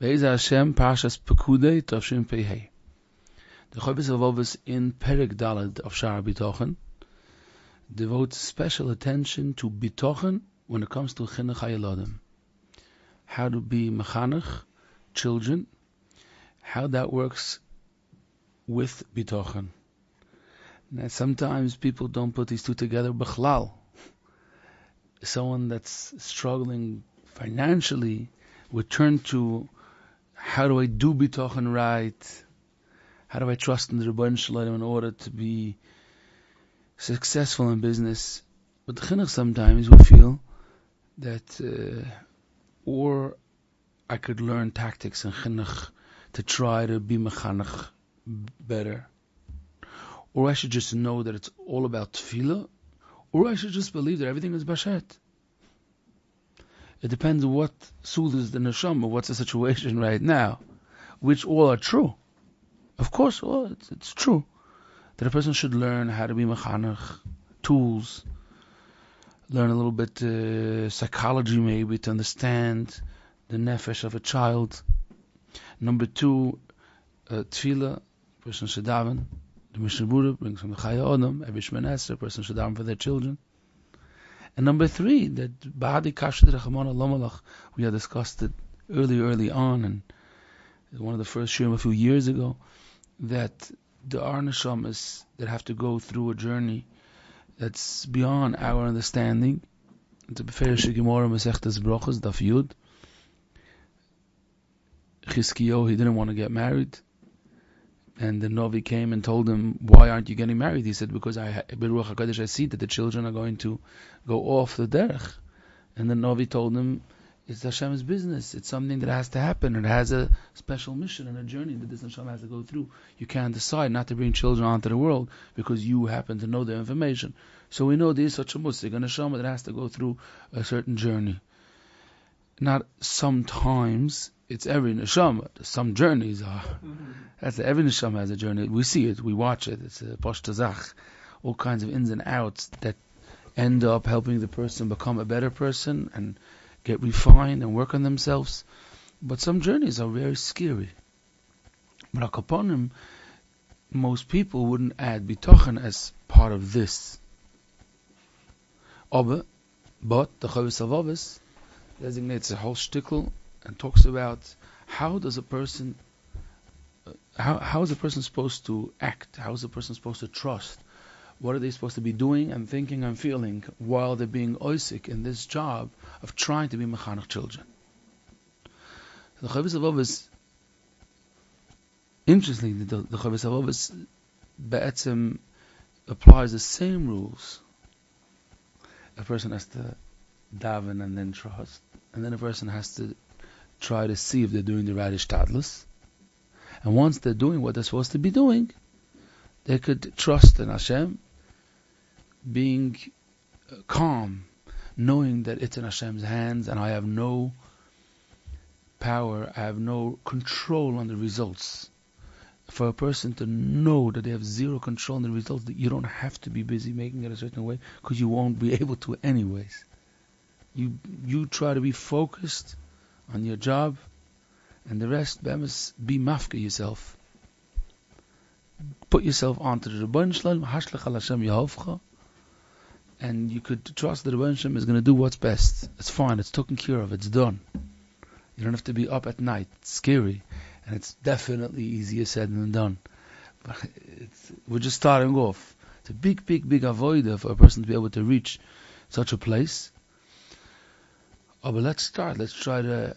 Be'ez Hashem, Parshas Pekudei, Tavshin Pei. The Chovis Avovos in Perek Daled of Shara Bitochen devotes special attention to Bitochen when it comes to Chinuch HaYiladim. How to be Mechanech, children, how that works with Bitochen. Now, sometimes people don't put these two together, B'chlal. Someone that's struggling financially would turn to, how do I do Bitochen right? How do I trust in the Rebbeinu Shalom in order to be successful in business? But the Chinuch sometimes we feel that, or I could learn tactics in Chinuch to try to be Mechanech better. Or I should just know that it's all about Tefillah, or I should just believe that everything is Bashet. It depends what Sul is the Neshama, what's the situation right now, which all are true. Of course, it's true that a person should learn how to be Mechanech, tools, learn a little bit psychology maybe to understand the nefesh of a child. Number two, Tefillah, person should daven. The Mishnah Berurah brings from the Chaya Adam, every Shemon Esrei, person should daven for their children. And number three, that Ba'adi Kashed Rechamon Alamalach, we had discussed it early on, and one of the first shiurim a few years ago, that there are neshamas that have to go through a journey that's beyond our understanding. It's a Beferish Gemara Masechtas Brachos Daf Yud. Chizkiyahu, he didn't want to get married, and the Novi came and told him, why aren't you getting married? He said, because Beruach HaKadosh, I see that the children are going to go off the derech. And the Novi told him, it's Hashem's business. It's something that has to happen. It has a special mission and a journey that this Hashem has to go through. You can't decide not to bring children onto the world because you happen to know the information. So we know there is such a musik, a neshama that has to go through a certain journey. Not sometimes, it's every neshama. Some journeys are. That's every neshama has a journey. We see it, we watch it. It's a poshtazach. All kinds of ins and outs that end up helping the person become a better person and get refined and work on themselves. But some journeys are very scary. But Akaponim, most people wouldn't add Bitochen as part of this. But the Chovis Avovos designates a whole shtickle and talks about how does a person, how is a person supposed to act? How is a person supposed to trust? What are they supposed to be doing and thinking and feeling while they're being oisik in this job of trying to be Mechanech children? The Chovis Avovos, interestingly, the Chovis Avovos Be'etzem applies the same rules. A person has to daven and then trust, and then a person has to try to see if they're doing the right ishtadlus. And once they're doing what they're supposed to be doing, they could trust in Hashem, being calm, knowing that it's in Hashem's hands and I have no power, I have no control on the results. For a person to know that they have zero control on the results, that you don't have to be busy making it a certain way because you won't be able to anyways. You try to be focused on your job, and the rest, be mafka yourself. Put yourself onto the Rebbeinu Shalom, Hashlech al Hashem Yehovcha, and you could trust that the Rebbeinu Shalom is going to do what's best. It's fine, it's taken care of, it's done. You don't have to be up at night. It's scary, and it's definitely easier said than done. But we're just starting off. It's a big avoider for a person to be able to reach such a place. But let's start. Let's try to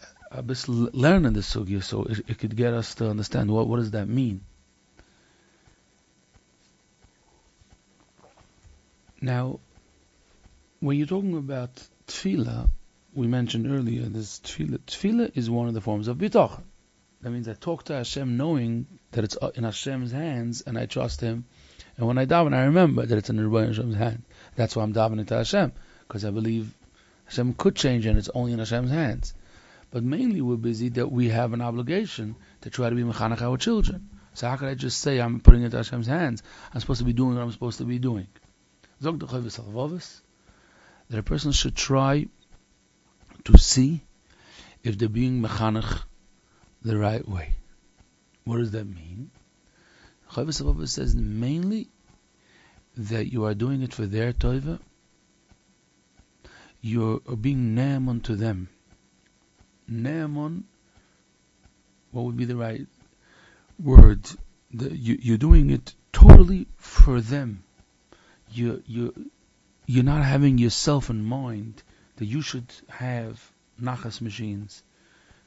learn in this sugya so it could get us to understand what does that mean. Now, when you're talking about tefillah, we mentioned earlier this tefillah. Tefillah is one of the forms of bitochen. That means I talk to Hashem knowing that it's in Hashem's hands and I trust Him. And when I daven, I remember that it's in the Rebbeinu Hashem's hand. That's why I'm davening to Hashem, because I believe Hashem could change and it's only in Hashem's hands. But mainly we're busy that we have an obligation to try to be Mechanech our children. So how could I just say I'm putting it into Hashem's hands? I'm supposed to be doing what I'm supposed to be doing. Zog the Chovis Avovos that a person should try to see if they're being Mechanech the right way. What does that mean? Chovos HaLevavos says mainly that you are doing it for their tova. You are being ne'eman to them. Ne'eman, what would be the right word? You're doing it totally for them. You're not having yourself in mind that you should have nachas machines.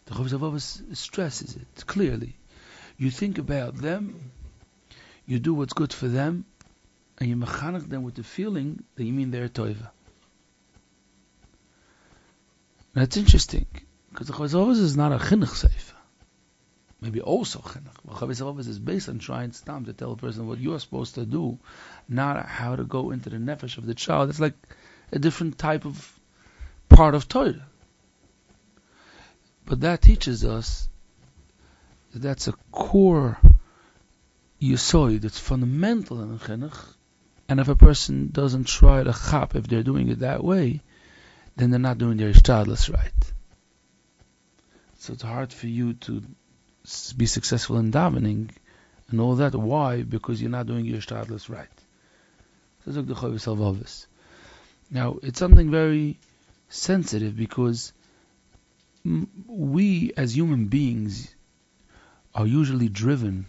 The Chovos HaLevavos stresses it clearly. You think about them, you do what's good for them, and you mechanech them with the feeling that you mean their tova. That's interesting, because the Chovos HaLevavos is not a chinuch sefer. Maybe also chinuch. But Chovos HaLevavos is based on trying to tell a person what you're supposed to do, not how to go into the nefesh of the child. It's like a different type of part of Torah. But that teaches us that that's a core yisoid, it's fundamental in chinuch. And if a person doesn't try to chap, if they're doing it that way, then they're not doing their ishtadlus right. So it's hard for you to be successful in davening and all that. Why? Because you're not doing your ishtadlus right. So that's the Chovos HaLevavos. Now, it's something very sensitive because we as human beings are usually driven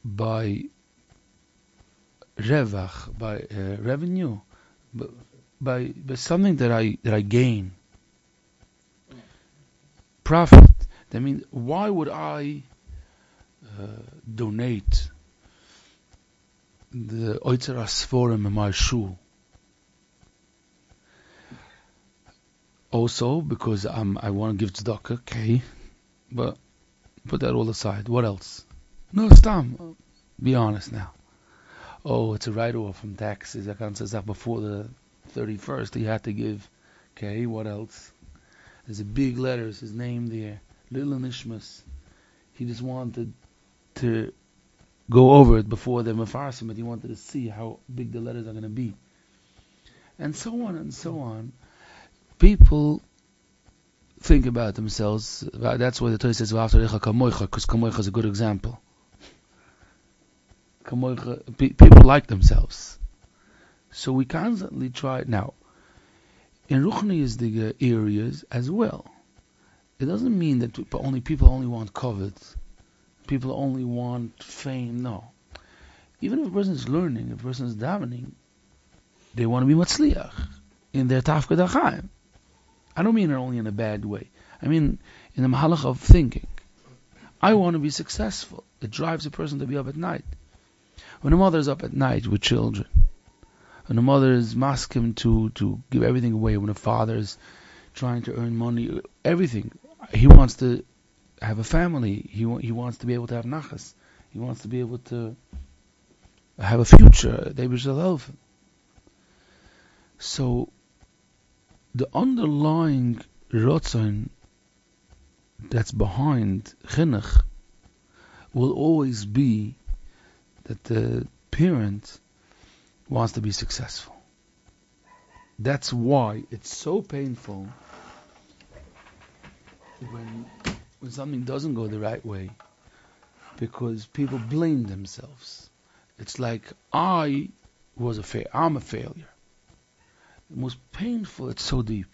by revach, by revenue, by something that I gain, profit. That means, why would I donate the Oitzer Asforim in my shul? Also, because I want to give tzedakah, okay, but put that all aside. What else? No, stam. Be honest now. Oh, it's a write-off from taxes. I can't say that before the 31st. He had to give. Okay, what else? There's a big letters, his name there. Little Nishmas. He just wanted to go over it before the Mefarsim, but he wanted to see how big the letters are going to be. And so on and so on. People think about themselves. That's why the Torah says, because kamoicha is a good example. People like themselves. So we constantly try. Now, in Ruchni is the areas as well. It doesn't mean that people only want kavod. People only want fame. No. Even if a person is learning, if a person is davening, they want to be matzliach in their tafked hachaim. I don't mean it only in a bad way. I mean in the mahalach of thinking. I want to be successful. It drives a person to be up at night. When a mother is up at night with children, when a mother is masking to give everything away, when a father is trying to earn money, everything, he wants to have a family. He wants to be able to have nachas. He wants to be able to have a future. So the underlying rotzon that's behind chinuch will always be that the parent wants to be successful. That's why it's so painful when something doesn't go the right way, because people blame themselves. It's like I'm a failure. The most painful, it's so deep.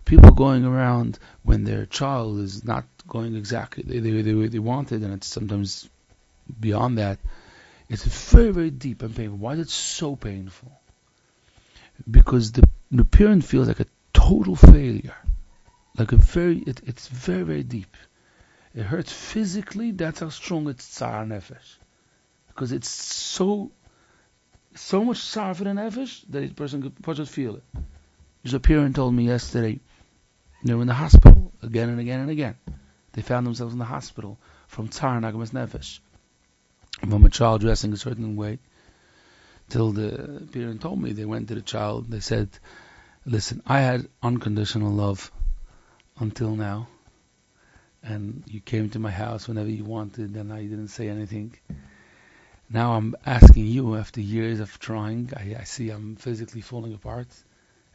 People going around when their child is not going exactly the way they wanted, and it's sometimes beyond that. It's very, very deep and painful. Why is it so painful? Because the parent feels like a total failure. It's very, very deep. It hurts physically. That's how strong it's tsar nefesh. Because it's so much tsar for the nefesh that a person could just feel it. There's a parent told me yesterday, they were in the hospital again and again and again. They found themselves in the hospital from tsar nagamas nefesh. From a child dressing a certain way, till the parent told me, they went to the child, they said, listen, I had unconditional love until now, and you came to my house whenever you wanted, and I didn't say anything. Now I'm asking you, after years of trying, I see I'm physically falling apart.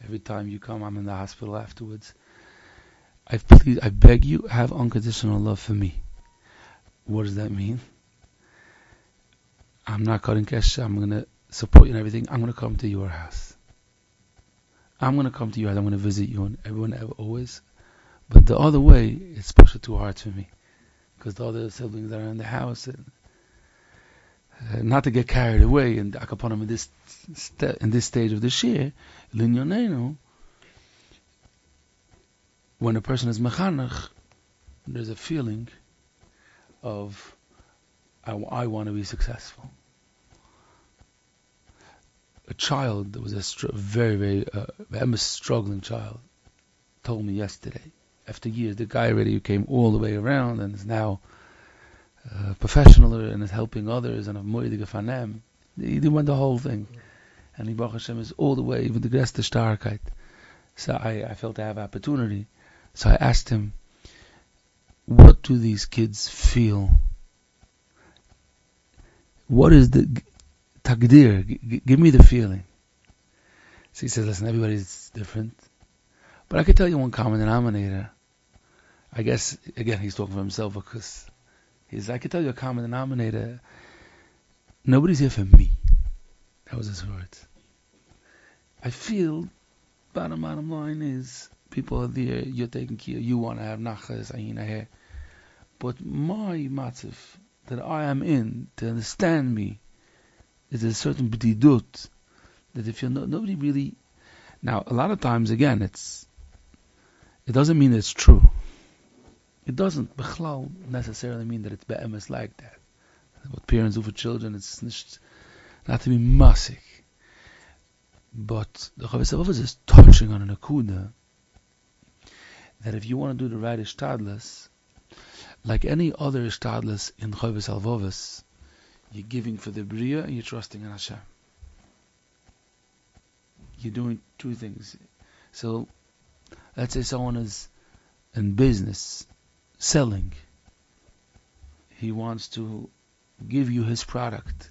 Every time you come, I'm in the hospital afterwards. I beg you, have unconditional love for me. What does that mean? I'm not cutting cash. I'm going to support you and everything. I'm going to come to your house. I'm going to come to your house. I'm going to visit you and everyone always. But the other way, it's pushed too hard for me. Because the other siblings are in the house. And, not to get carried away and upon them in this stage of the shir, linyonenu, when a person is mechanech, there's a feeling of I want to be successful. A child that was a very struggling child told me yesterday. After years, the guy already came all the way around and is now professional and is helping others and a moedige fanem. He went the whole thing, and Baruch Hashem is all the way, even the größte Starkheit. So I felt I have opportunity. So I asked him, what do these kids feel? What is the takdir? Give me the feeling. So he says, listen, everybody's different. But I could tell you one common denominator. I guess, again, he's talking for himself because I could tell you a common denominator. Nobody's here for me. That was his words. I feel, bottom line is, people are there, you're taking care, you want to have nachas, ayin here. But my matzav that I am in, to understand me, is a certain b'didut, that if you're nobody really... Now, a lot of times, again, it doesn't mean it's true. It doesn't, b'chlal, necessarily mean that it's be'emes like that. What parents do for children, it's not to be masik. But the Chovos HaLevavos is touching on an akuda that if you want to do the right ishtadlus, like any other ishtadlus in Chovos HaLevavos, you're giving for the Bria and you're trusting in Hashem. You're doing two things. So, let's say someone is in business, selling. He wants to give you his product.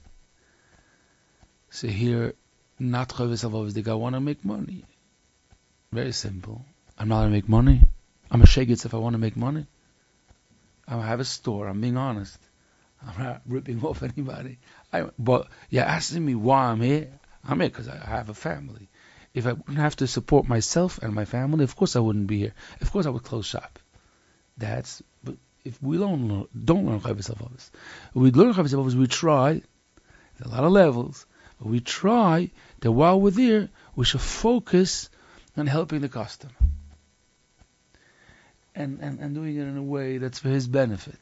So here, not Chovos HaLevavos, the guy want to make money. Very simple. I'm not going to make money. I'm a shegitz if I want to make money. I have a store. I'm being honest. I'm not ripping off anybody. But you're asking me why I'm here. I'm here because I have a family. If I wouldn't have to support myself and my family, of course I wouldn't be here. Of course I would close shop. But if we don't learn Chovos HaLevavos, we learn Chovos HaLevavos, we try, there's a lot of levels, but we try that while we're there, we should focus on helping the customer. And doing it in a way that's for his benefit.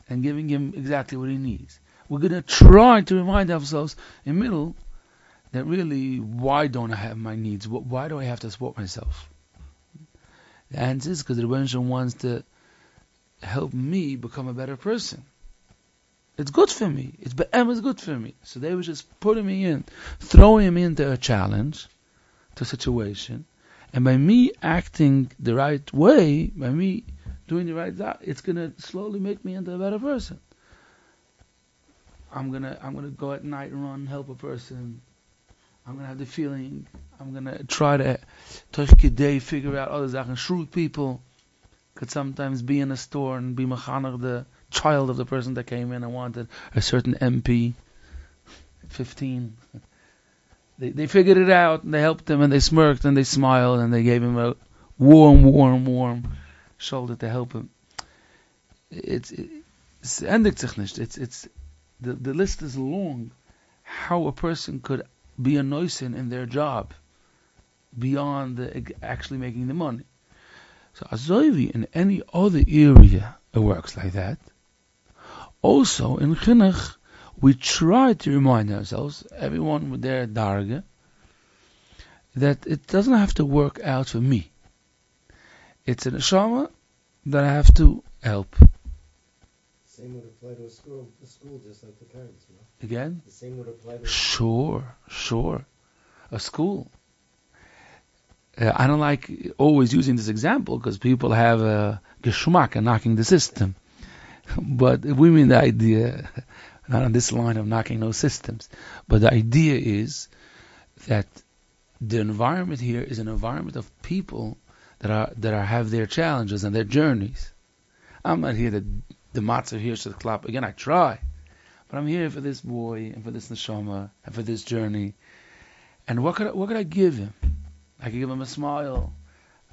And giving him exactly what he needs. We're going to try to remind ourselves in middle that really, why don't I have my needs? Why do I have to support myself? The answer is because the Rebbe wants to help me become a better person. It's good for me. It's good for me. So they were just putting me in, throwing me into a challenge, to a situation. And by me acting the right way, by me doing the right thing, it's gonna slowly make me into a better person. I'm gonna go at night and run, help a person. I'm gonna have the feeling. I'm gonna try to figure out other Sachen. Shrewd people could sometimes be in a store and be mechanech the child of the person that came in and wanted a certain MP, 15. They figured it out, and they helped him, and they smirked, and they smiled, and they gave him a warm shoulder to help him. It's endigt sich nicht. It's the list is long. How a person could be a noisin in their job beyond actually making the money. So azoivi in any other area it works like that. Also in chinuch, we try to remind ourselves, everyone with their darge, that it doesn't have to work out for me. It's an neshama that I have to help. Same would apply to a school just like the parents, no? Again? The same would apply to Sure. A school. I don't like always using this example because people have a geschmack in knocking the system. But we mean the idea, not on this line of knocking no systems, but the idea is that the environment here is an environment of people that have their challenges and their journeys. I'm not here that the matzah here should clap. Again, I try. But I'm here for this boy and for this neshama and for this journey. And what could I give him? I could give him a smile.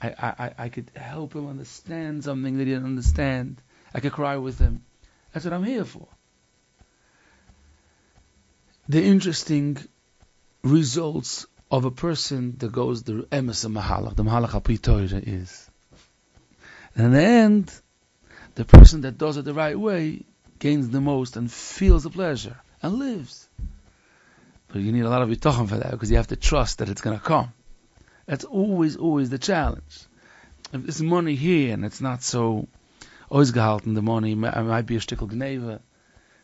I could help him understand something that he didn't understand. I could cry with him. That's what I'm here for. The interesting results of a person that goes the emes mahalach, the mahalach al-pi Torah is. And in the end, the person that does it the right way gains the most and feels the pleasure and lives. But you need a lot of bitachon for that, because you have to trust that it's going to come. That's always the challenge. If there's money here and it's not so ausgehalten, the money might be a shtickl gneva.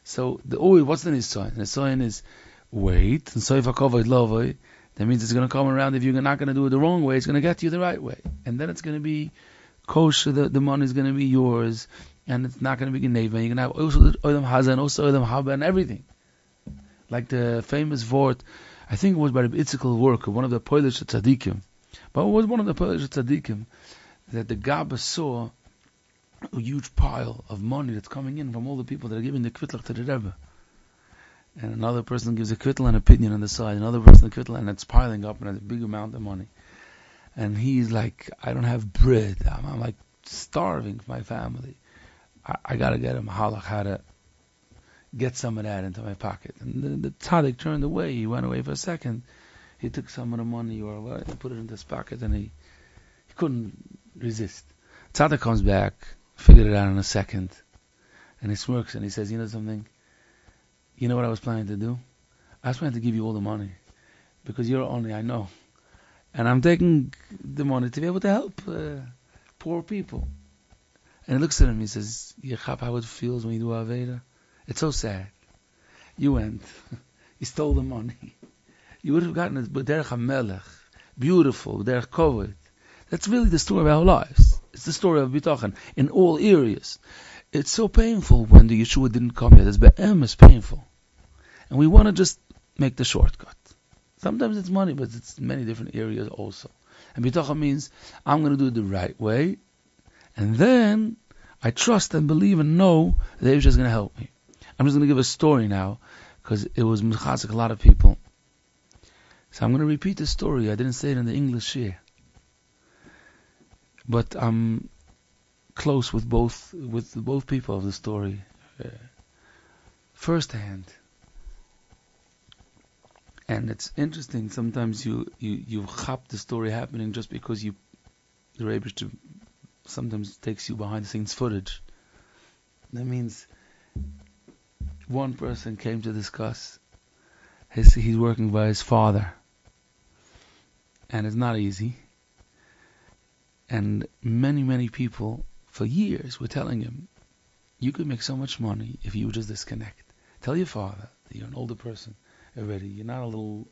So what's the nisayon? The nisayon is wait, and soif hakovod lovoi. That means it's going to come around. If you're not going to do it the wrong way, it's going to get you the right way, and then it's going to be kosher. The money is going to be yours, and it's not going to be gneva. You're going to have also olam haza and also olam haba and everything. Like the famous vort, I think it was by the Itzikel worker, one of the Polish tzaddikim. But it was one of the Polish tzaddikim that the Gabba saw a huge pile of money that's coming in from all the people that are giving the kvitlach to the Rebbe. And another person gives a kvittel and opinion on the side, another person a kvittel, and it's piling up and it's a big amount of money. And he's like, I don't have bread. I'm like starving for my family. I got to get him halach how to get some of that into my pocket. And the tzaddik turned away. He went away for a second. He took some of the money or put it into his pocket, and he couldn't resist. Tzaddik comes back, figured it out in a second, and he smirks and he says, you know something? You know what I was planning to do? I was planning to give you all the money, because you're only I know. And I'm taking the money to be able to help poor people. And he looks at him, he says, Yechap, how it feels when you do Aveda? It's so sad. You went, you stole the money. You would have gotten it, B'derech HaMelech, beautiful, B'derech Kovod. That's really the story of our lives. It's the story of B'tachan in all areas. It's so painful when the Yeshua didn't come yet. It's be'emes painful. And we want to just make the shortcut. Sometimes it's money, but it's many different areas also. And B'tachan means, I'm going to do it the right way, and then I trust and believe and know that Yeshua is going to help me. I'm just going to give a story now, because it was mechazik a lot of people. So I'm going to repeat the story. I didn't say it in the English here, but I'm close with both people of the story, firsthand. And it's interesting. Sometimes you chap the story happening just because the Rebbe sometimes takes you behind the scenes footage. That means one person came to discuss. He's working by his father, and it's not easy. And many people for years were telling him, you could make so much money if you would just disconnect. Tell your father that you're an older person already. You're not a little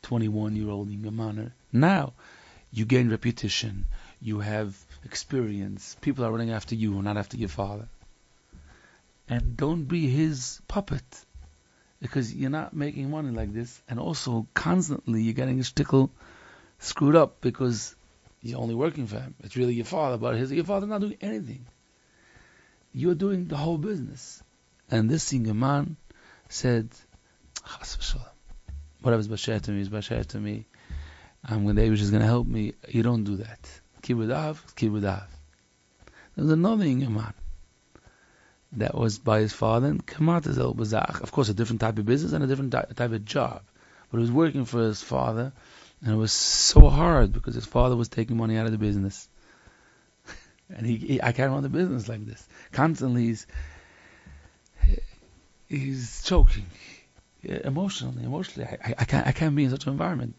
21-year-old Yingamaner. Now you gain reputation. You have experience. People are running after you and not after your father. And don't be his puppet, because you're not making money like this. And also constantly you're getting a shtickle screwed up because you're only working for him. It's really your father, but your father's not doing anything. You're doing the whole business. And this young man said, whatever's Basher to me is Basher to me. I'm going to Abish is going to help me. You don't do that. Kibbutz Av. There's another young man that was by his father, and Kamat is El Bazach. Of course, a different type of business and a different type of job. But he was working for his father, and it was so hard because his father was taking money out of the business. And I can't run the business like this. Constantly he's choking. Emotionally. I can't be in such an environment.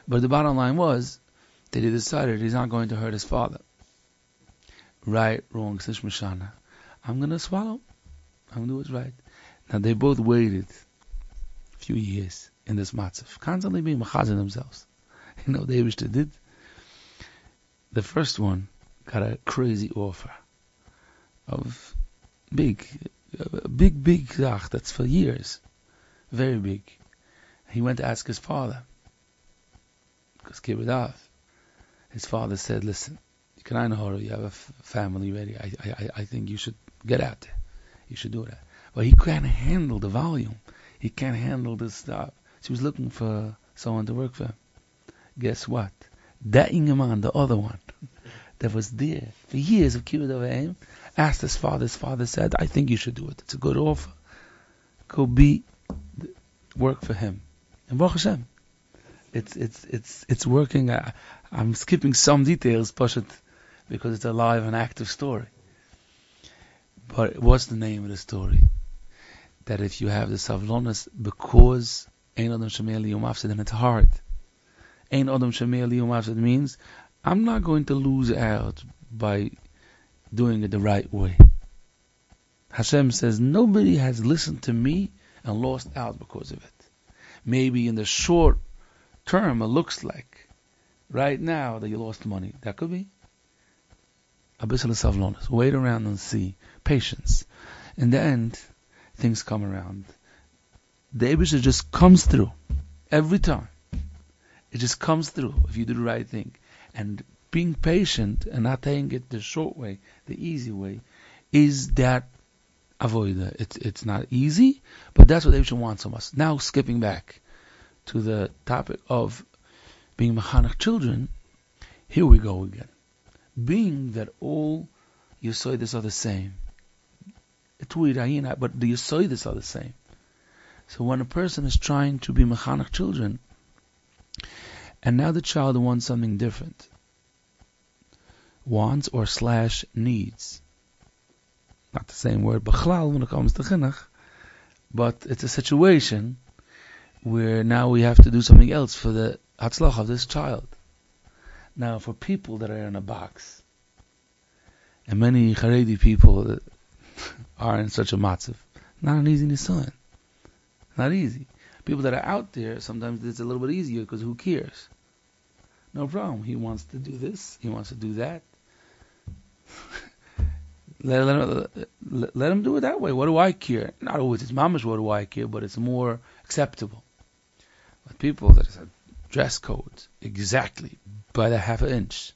But the bottom line was that he decided he's not going to hurt his father. Right, wrong, Sish Mishana. I'm going to swallow. I'm going to do what's right. Now they both waited a few years in this matzav, constantly being machazin themselves. You know what the Eibishter did? The first one got a crazy offer of big zach that's for years, very big. He went to ask his father, because Kibbutz Av. His father said, listen, You have a family ready. I think you should get out there. You should do that. But he can't handle the volume. He can't handle this stuff. So he was looking for someone to work for him. Guess what? That Ingeman, the other one, that was there for years of Kibbutz Avim, asked his father. His father said, I think you should do it. It's a good offer. Go work for him. And Baruch Hashem, it's working. I'm skipping some details, Pashat, because it's a live and active story. But what's the name of the story? That if you have the savlonis, because Ein Adam Shemei Li Yom Afsid, and it's hard. Ein Adam Shemei Li Yom Afsid means I'm not going to lose out by doing it the right way. Hashem says nobody has listened to me and lost out because of it. Maybe in the short term it looks like right now that you lost money. That could be. Abyssal savlonis. Wait around and see. Patience. In the end, things come around. The Eibusha just comes through. Every time. It just comes through if you do the right thing. And being patient and not taking it the short way, the easy way, is that avoida. It's not easy, but that's what Eibusha wants from us. Now skipping back to the topic of being mechanech children, here we go again. Being that all Yesoides are the same. But the Yesoides are the same. So when a person is trying to be mechanech children, and now the child wants something different, wants or / needs, not the same word, b'chlal when it comes to chinuch, but it's a situation where now we have to do something else for the hatzlach of this child. Now, for people that are in a box, and many Haredi people that are in such a matzav, not an easy nisayon. Not easy. People that are out there, sometimes it's a little bit easier because who cares? No problem. He wants to do this. He wants to do that. let him do it that way. What do I care? Not always it's mamash, what do I care, but it's more acceptable. But people that have dress codes, exactly, by the half an inch.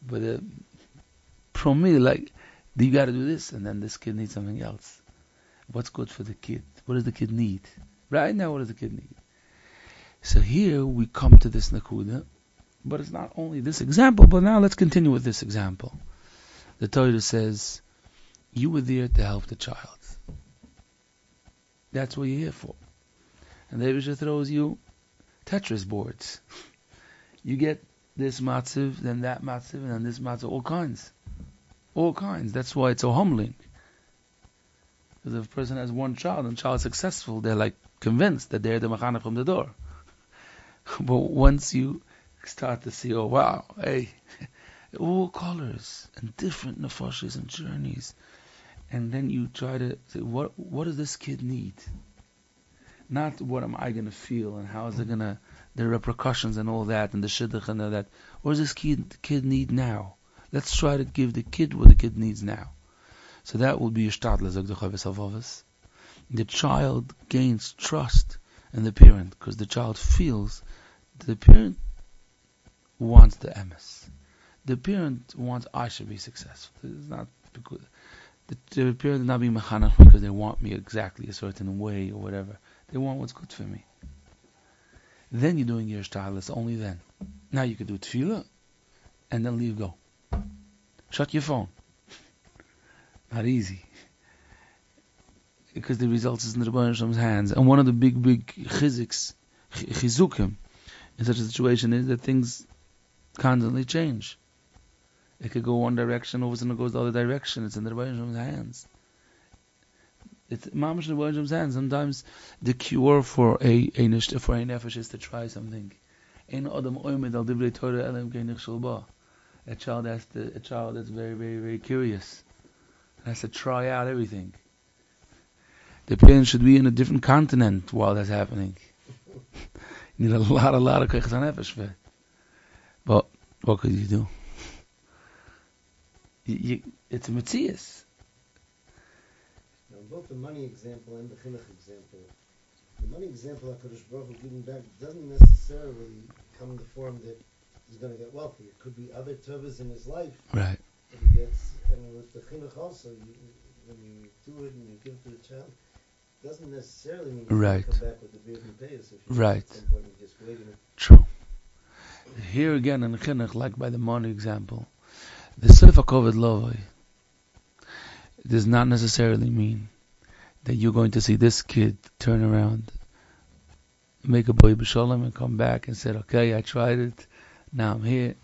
But from me, like, you got to do this, and then this kid needs something else. What's good for the kid? What does the kid need? Right now, what does the kid need? So here we come to this nakuda, but it's not only this example, but now let's continue with this example. The Torah says, you were there to help the child. That's what you're here for. And the Eibusha throws you Tetris boards. You get this matziv, then that matziv, and then this matziv, all kinds. All kinds. That's why it's so humbling. Because if a person has one child and the child is successful, they're like convinced that they're the mechanech from the door. But once you start to see, oh wow, hey, all colors and different nefashis and journeys, and then you try to say, what does this kid need? Not what am I going to feel and how is it going to, the repercussions and all that and the shidduch and all that. What does this kid need now? Let's try to give the kid what the kid needs now. So that will be Yishtadla, Zog the Chavis Havavis. The child gains trust in the parent because the child feels the parent wants the emes. The parent wants I should be successful. It's not because the parent is not being mechanech because they want me exactly a certain way or whatever. They want what's good for me. Then you're doing your Yishtadla, only then. Now you can do tefillah and then leave go. Shut your phone. Not easy. Because the result is in the Rebbeinu Shalom's hands. And one of the big chizukim in such a situation is that things constantly change. It could go one direction, all of a sudden it goes the other direction. It's in the Rebbeinu Shalom's hands. It's mamash in the Rebbeinu Shalom's hands. Sometimes the cure for a nefesh is to try something. Ein adam oimed al divrei Torah elam kein nichshel ba. A child that's very, very, very curious. Has to try out everything. The parent should be in a different continent while that's happening. You need a lot of koyches hanefesh for it. But what could you do? It's a metzias. Now, both the money example and the chinuch example, the money example HaKadosh Baruch Hu giving back doesn't necessarily come in the form that he's going to get wealthy. It could be other tovas in his life Right. that he gets, and with the chinuch also, when you do it and you give to the child, it doesn't necessarily mean you're going to come back with the beard and payas. If you Right. at some point you're just waiting. True. Here again in the chinuch, like by the money example, the Sefer Kovid Lovoi does not necessarily mean that you're going to see this kid turn around, make a boy b'shalom, and come back and say, okay, I tried it, now I'm here.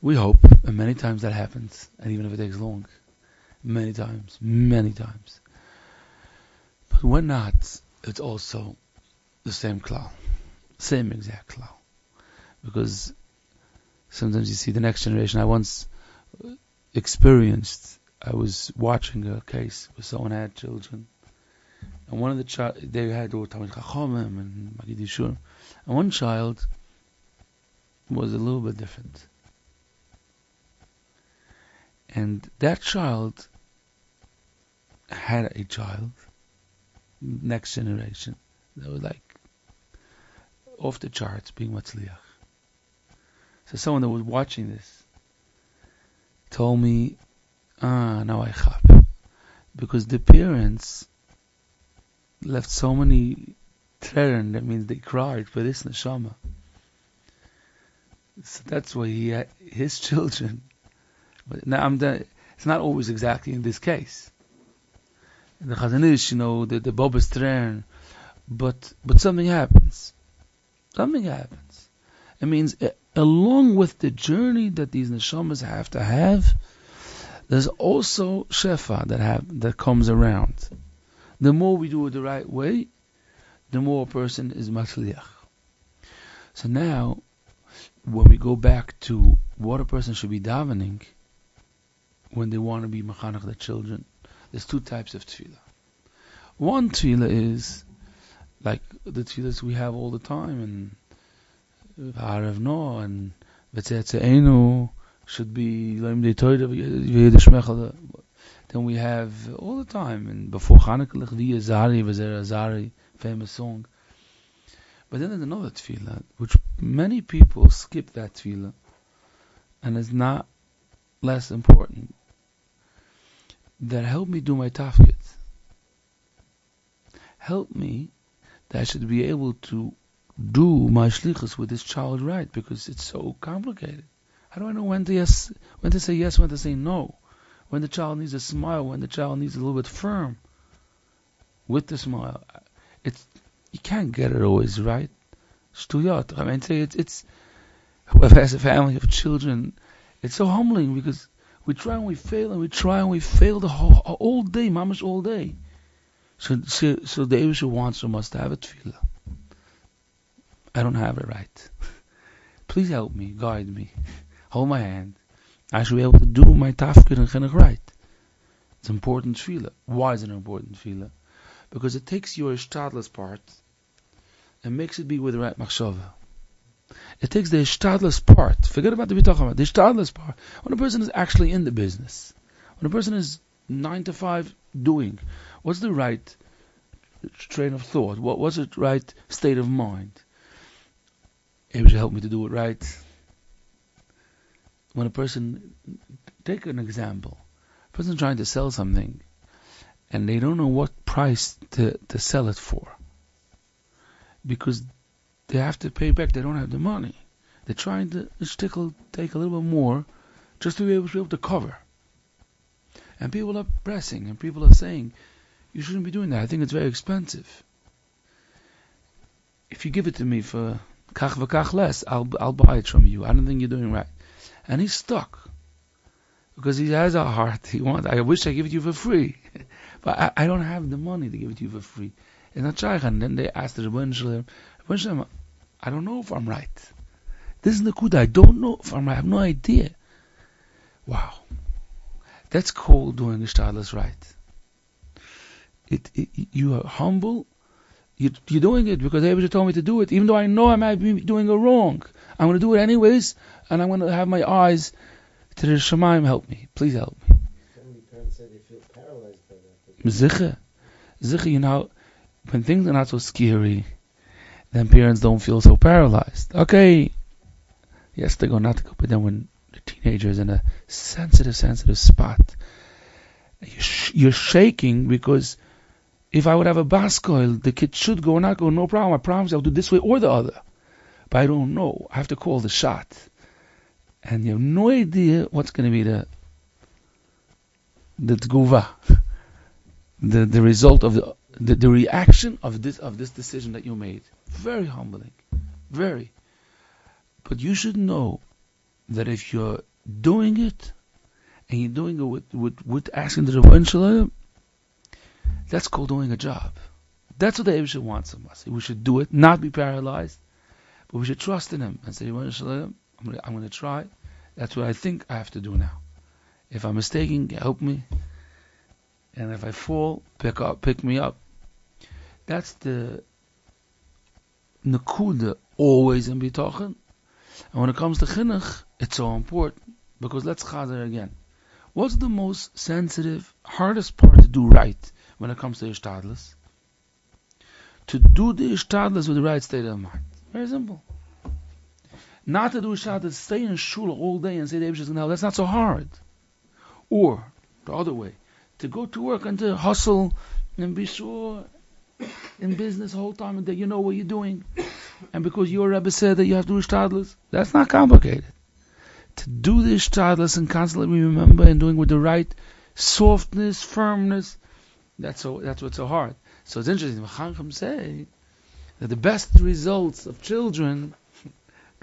We hope, and many times that happens, and even if it takes long, many times. But when not, it's also the same klal, same exact klal. Because sometimes you see the next generation. I once experienced, I was watching a case where someone had children, and one of the they had Talmid Chachamim and Magid Yeshur, and one child was a little bit different. And that child had a child, next generation, that was like off the charts, being Matzliach. So someone that was watching this told me, now I chap. Because the parents left so many teren, that means they cried for this neshama. So that's why he had his children. But now it's not always exactly in this case. In the Chazon Ish, the Bob is teren, but something happens. It means along with the journey that these neshamas have to have, there's also shefa that comes around. The more we do it the right way, the more a person is matzliach. So now, when we go back to what a person should be davening when they want to be mechanech their children, there's two types of tefillah. One tefillah is like the tefillahs we have all the time, and Ha'arav Noah and V'tzetzeinu should be Loim Dei Torah V'yedishmechal. Then we have all the time, and before Chanukah L'chvi Azari V'zer Azari, famous song. But then there's another tefillah, which many people skip that tefillah, and is not less important. That help me do my tafkid. Help me that I should be able to do my shlichus with this child right, because it's so complicated. How do I know when to say yes, when to say no? When the child needs a smile, when the child needs a little bit firm with the smile. You can't get it always right. Shtuyot. I mean, it's whoever has a family of children, it's so humbling because we try and we fail, and we try and we fail all day, mamash all day. So the Eibusher wants from us to have a tefillah. I don't have it right. Please help me, guide me, hold my hand. I should be able to do my tafkid and chinuch right. It's important tefillah. Why is it an important tefillah? Because it takes your ishtadlus part and makes it be with the right machshava. It takes the ishtadlus part. Forget about the bitachon. The ishtadlus part. When a person is actually in the business, when a person is 9 to 5 doing, what's the right train of thought? What's the right state of mind? It should help me to do it right. When a person, take an example, a person trying to sell something, and they don't know what price to sell it for, because they have to pay back, they don't have the money. They're trying to take a little bit more, just to be able to cover. And people are pressing, and people are saying, you shouldn't be doing that, I think it's very expensive. If you give it to me for kach v'kach less, I'll buy it from you. I don't think you're doing right. And he's stuck, because he has a heart. I wish I give it to you for free, but I don't have the money to give it to you for free. It's not shaykh. And then they asked the Rebbeinu Shalom, I don't know if I'm right. This is the kuda. I don't know if I'm right. I have no idea. Wow, that's called doing ishtadlus right. You are humble. You're doing it because Eibusher told me to do it, even though I know I might be doing it wrong. I'm going to do it anyways, and I'm going to have my eyes to the Shemaim. Help me, please help me. So many parents say they feel paralyzed by that. Zicha, when things are not so scary, then parents don't feel so paralyzed. Okay, Yes, they go not to go, but then when the teenager is in a sensitive spot, you're shaking because if I would have a baskoil, the kid should go or not go, no problem. I promise I'll do this way or the other. But I don't know. I have to call the shot. And you have no idea what's going to be the tguva, the result of the reaction of this decision that you made. Very humbling. Very. But you should know that if you're doing it, and you're doing it with asking the Rebbeinu Shalom, that's called doing a job. That's what the Eibusher wants of us. We should do it, not be paralyzed, but we should trust in Him and say, Rebbeinu Shalom, I'm going to try. That's what I think I have to do now. If I'm mistaken, help me. And if I fall, pick me up. That's the nekuda, always in bitochen. And when it comes to chinuch, it's so important. Because let's chazer again. What's the most sensitive, hardest part to do right when it comes to ishtadlus? To do the ishtadlus with the right state of mind. Very simple. Not to do ishtadlus, stay in shul all day and say the Eibusher is going to help. That's not so hard. Or, the other way, to go to work and to hustle and be sure in business the whole time that you know what you're doing. And because your Rebbe said that you have to do ishtadlus, that's not complicated. To do the ishtadlus and constantly remember and doing with the right softness, firmness, that's what's so hard. So it's interesting, the Chacham say that the best results of children,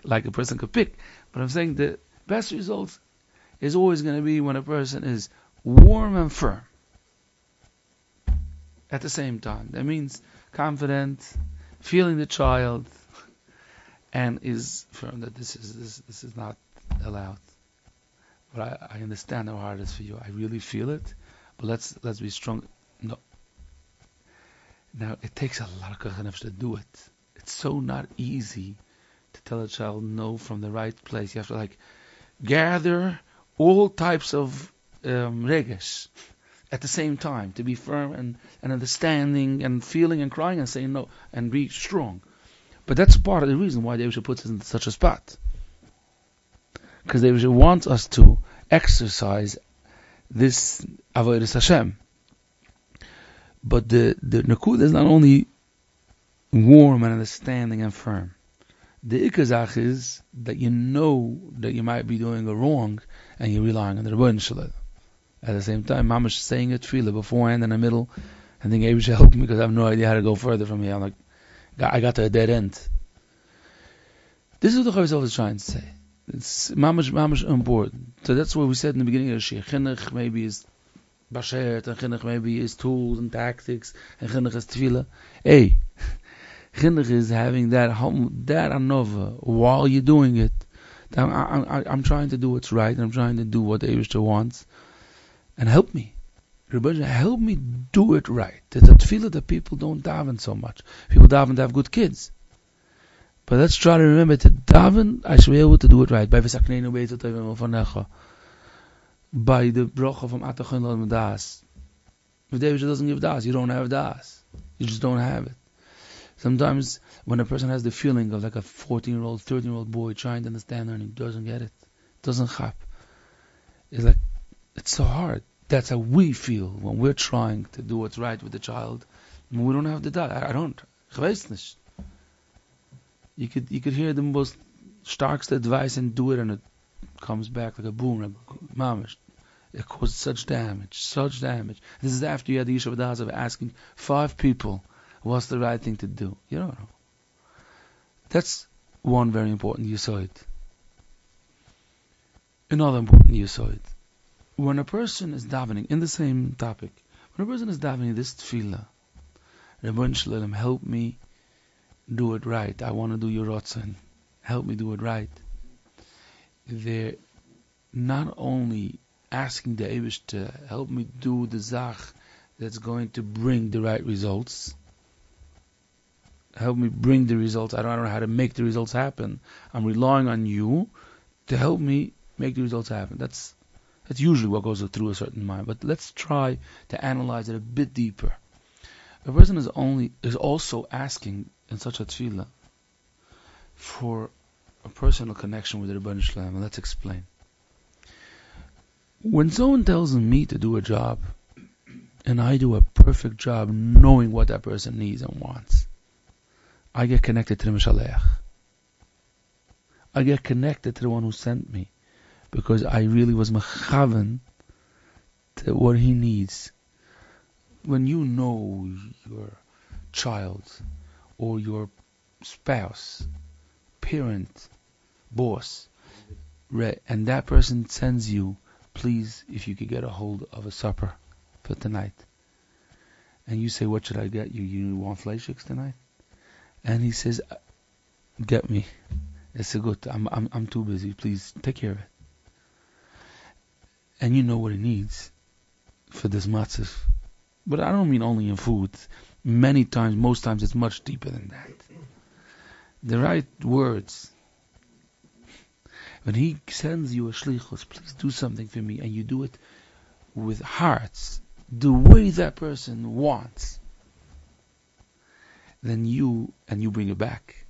like a person could pick, but I'm saying the best results is always going to be when a person is warm and firm at the same time. That means confident, feeling the child, and is firm that this is not allowed. But I understand how hard it is for you. I really feel it. But let's be strong. No. Now it takes a lot of kachanef to do it. It's so not easy to tell a child no from the right place. You have to gather all types of regesh at the same time to be firm and understanding and feeling and crying and saying no and be strong. But that's part of the reason why the Eibusher puts us in such a spot. Because the Eibusher wants us to exercise this avodas Hashem. But the Nakud is not only warm and understanding and firm. The ikazach is that you know that you might be doing a wrong and you're relying on the Rebbeinu Shalom. At the same time, Mamash saying a tefillah beforehand and in the middle, and think Eibusher help me because I have no idea how to go further from here. I'm like, I got to a dead end. This is what the Chavis is trying to say. It's mamash important. So that's what we said in the beginning of the Shir. Chinuch maybe is bashert, and chinuch maybe is tools and tactics, and chinuch is tefillah. Hey, chinuch is having that anova while you're doing it. I'm trying to do what's right, and I'm trying to do what the Eibusher wants, and help me. Rebbeinu, help me do it right. There's a tefillah that people don't daven so much. People daven to have good kids. But let's try to remember to daven, I should be able to do it right. By the bracha from Atachin Lal Medas. If the Eibusher doesn't give das, you don't have das. You just don't have it. Sometimes when a person has the feeling of like a 14-year-old, 13-year-old boy trying to understand learning, doesn't get it, doesn't chap. It's like, it's so hard. That's how we feel when we're trying to do what's right with the child. And we don't have the das. I don't. Ich weiß nicht. You could hear the most starkest advice and do it, and it comes back like a boomerang. Mamish. It caused such damage. This is after you had the Yishuv Das of asking 5 people what's the right thing to do. You don't know. That's one very important yesod. Another important yesod. When a person is davening, in the same topic, when a person is davening this tefillah, Rebbeinu Shalom, help me do it right. I want to do your rotzen. Help me do it right. They're not only asking the Eibush to help me do the zach that's going to bring the right results. Help me bring the results. I don't know how to make the results happen. I'm relying on you to help me make the results happen. That's usually what goes through a certain mind. But let's try to analyze it a bit deeper. A person is also asking in such a tefillah for a personal connection with the Rebbeinu Shalom. Let's explain. When someone tells me to do a job, and I do a perfect job knowing what that person needs and wants, I get connected to the Mishaleach. I get connected to the one who sent me, because I really was mechaven to what he needs. When you know your child or your spouse, parent, boss, and that person sends you, please, if you could get a hold of a supper for tonight. And you say, what should I get you? You want fleischiks tonight? And he says, get me. It's a good, I'm too busy. Please take care of it. And you know what he needs for this matzah. But I don't mean only in food. Many times, most times, it's much deeper than that. The right words. When he sends you a shlichus, please do something for me, and you do it with hearts, the way that person wants, then you bring it back,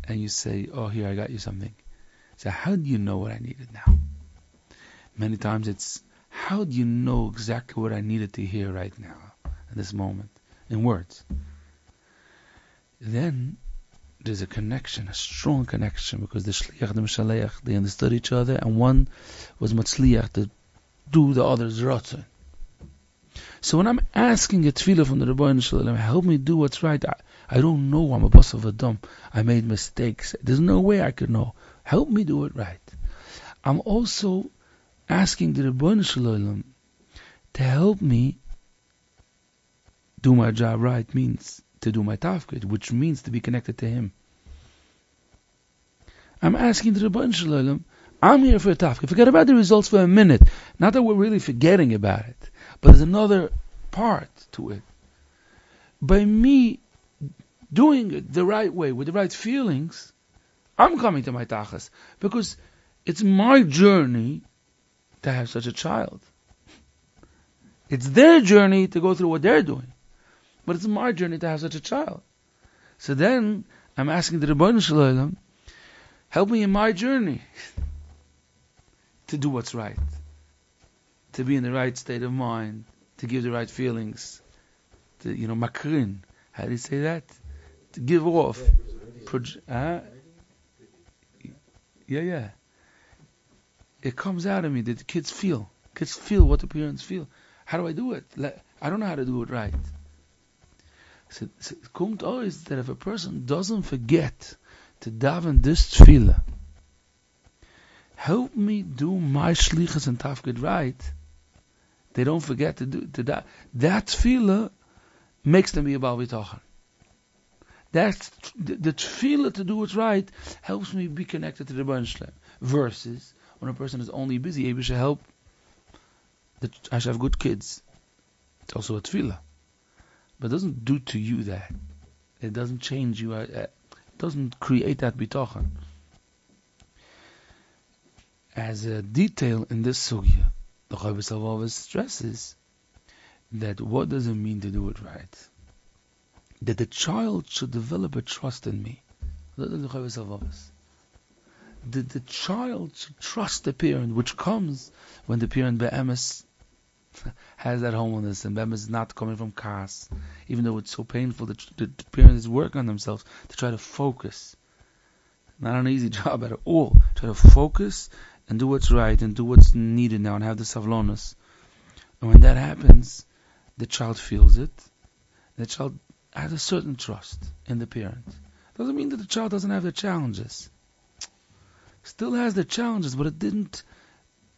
and you say, oh, here, I got you something. So how do you know what I needed now? Many times it's, how do you know exactly what I needed to hear right now, in this moment, in words? Then there's a connection, a strong connection, because the shliach, the mishaleach, they understood each other, and one was matzliach to do the other's ratzon. So when I'm asking a tefillah from the Rebbeinu Shalom, help me do what's right, I don't know, I'm a boss of a dump, I made mistakes, there's no way I could know, help me do it right. I'm also asking the Rebbeinu Shalom to help me do my job right, means to do my tafkid, which means to be connected to him. I'm asking the Rebbeinu Shalom, I'm here for a tafkid. Forget about the results for a minute. Not that we're really forgetting about it, but there's another part to it. By me doing it the right way, with the right feelings, I'm coming to my tachas, because it's my journey to have such a child. It's their journey to go through what they're doing. But it's my journey to have such a child. So then, I'm asking the Rebbeinu Shalom, help me in my journey to do what's right. To be in the right state of mind, to give the right feelings. To, makrin. How do you say that? To give off. Yeah. It comes out of me that the kids feel. Kids feel what the parents feel. How do I do it? I don't know how to do it right. So it comes always that if a person doesn't forget to daven this tefillah, help me do my shlichus and tafkid right, they don't forget to do that. That tefillah makes them be a Baal B'tochen. That's the tefillah to do it right helps me be connected to the Rebbeinu Shalom. Versus when a person is only busy, able to help. I should have good kids. It's also a tefillah. But it doesn't do to you that. It doesn't change you. It doesn't create that bitochen. As a detail in this sugya, the Chavis always stresses that what does it mean to do it right? That the child should develop a trust in me. That is the Chavis always. That the child should trust the parent, which comes when the parent be'emes has that homelessness, and Bem is not coming from Kaas, even though it's so painful. The parents work on themselves to try to focus. Not an easy job at all. Try to focus and do what's right and do what's needed now and have the savlonas. And when that happens, the child feels it. The child has a certain trust in the parent. Doesn't mean that the child doesn't have the challenges. Still has the challenges, but it didn't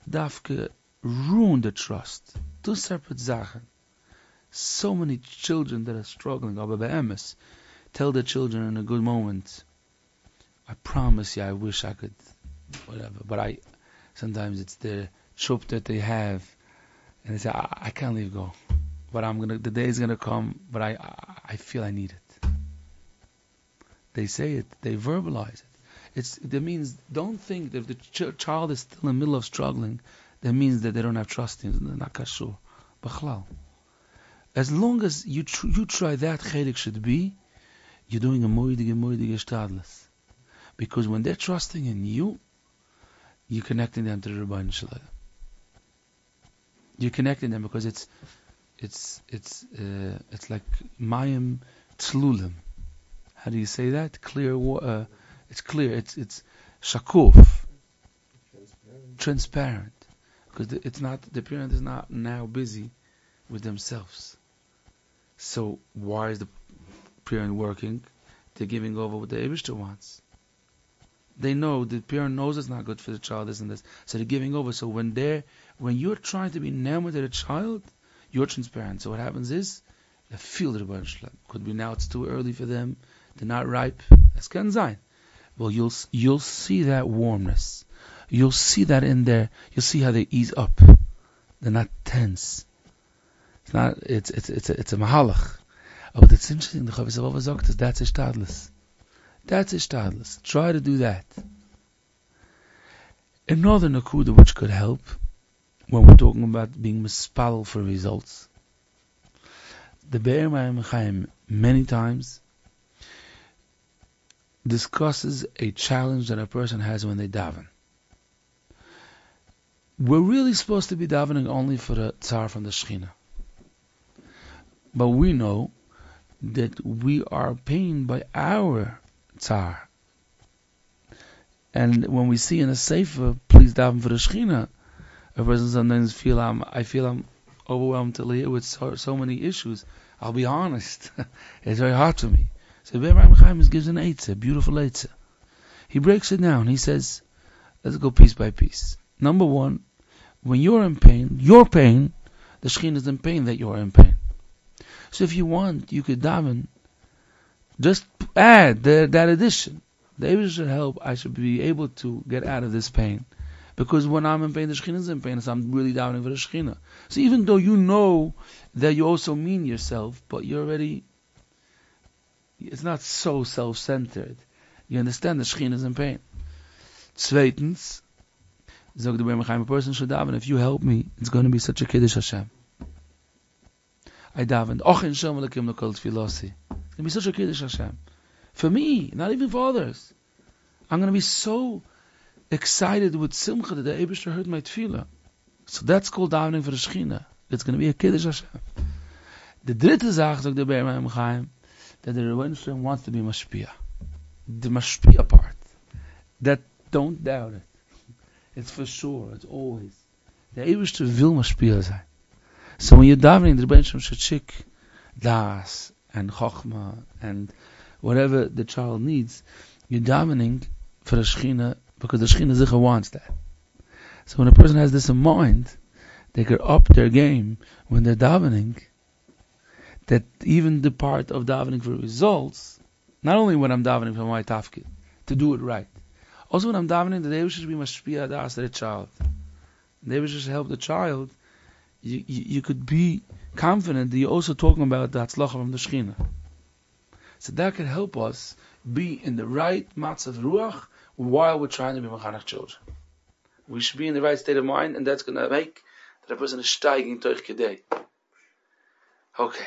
dafke ruin the trust. Two separate zachen. So many children that are struggling, aber be'emes, tell their children in a good moment, I promise you, I wish I could, whatever, but sometimes it's the troop that they have, and they say, I can't leave go, but the day is gonna come, but I feel I need it. They say it, they verbalize it. That means, don't think that if the child is still in the middle of struggling, that means that they don't have trust in it. Not kashur. B'chlal. As long as you try that, chelik should be, you're doing a moidige shtadlis. Because when they're trusting in you, you're connecting them to the Rebbeinu Shalom. You're connecting them because it's like Mayim Tzlulim. How do you say that? Clear. It's clear. It's shakuf. Transparent. Because it's not, the parent is not now busy with themselves. So why is the parent working? They're giving over what the Eibishter wants. They know, the parent knows it's not good for the child, this and this. So they're giving over. So when you're trying to be enamored of the child, you're transparent. So what happens is, they feel the Rebbeinu Shalom. Could be now it's too early for them. They're not ripe. That's kann sein. Well, you'll see that warmness. You'll see that in there. You'll see how they ease up. They're not tense. It's not. It's a mahalach. But it's interesting. The Chavos HaLevavos sagt is that's ishtadlus. That's ishtadlus. Try to do that. Another nakuda which could help when we're talking about being mispalel for results. The Be'er Mayim Chaim many times discusses a challenge that a person has when they daven. We're really supposed to be davening only for the tzar from the Shechina. But we know that we are pained by our tzar. And when we see in a sefer, please daven for the Shechina, a person sometimes I feel I'm overwhelmed to live with so many issues. I'll be honest. It's very hard for me. So Be'er Mayim Chaim gives an eitzah, beautiful eitzah. He breaks it down. He says, let's go piece by piece. Number one, when you're in pain, the Shekhinah is in pain that you're in pain. So if you want, you could daven, just add that addition. The Eibusher should help, I should be able to get out of this pain. Because when I'm in pain, the Shekhinah is in pain, so I'm really davening for the Shekhinah. So even though you know that you also mean yourself, but you're already, it's not so self-centered. You understand the Shekhinah is in pain. Zweitens, Zog the Be'er Mayim Chaim, a person should daven, if you help me, it's going to be such a Kiddush Hashem. I davened, Och in Shem Elokim L'Kol Tfilosi. It's going to be such a Kiddush Hashem. For me, not even for others. I'm going to be so excited with Simcha that the Eibishter heard my tefillah. So that's called davening for the Shekhinah. It's going to be a Kiddush Hashem. The dritte Sache, Zog the Be'er Mayim Chaim, that the Rebbeinu Shalom wants to be Mashpia. The Mashpia part. That, don't doubt it. It's for sure. It's always. The Eibishter will Mashpia sein. So when you're davening, the Rebbeinu Shalom should shik das and chokhmah and whatever the child needs. You're davening for the Shekhinah because the Shekhinah Zicha wants that. So when a person has this in mind, they could up their game when they're davening. That even the part of davening for results, not only when I'm davening for my tafkid, to do it right. Also when I'm davening, the Eibusher should be mashpia das to the child. The Eibusher should help the child. You could be confident that you're also talking about the hatzlacha from the Shekhinah. So that could help us be in the right matzav ruach while we're trying to be mechanech children. We should be in the right state of mind, and that's going to make that a person is steiging toich kedei. Okay.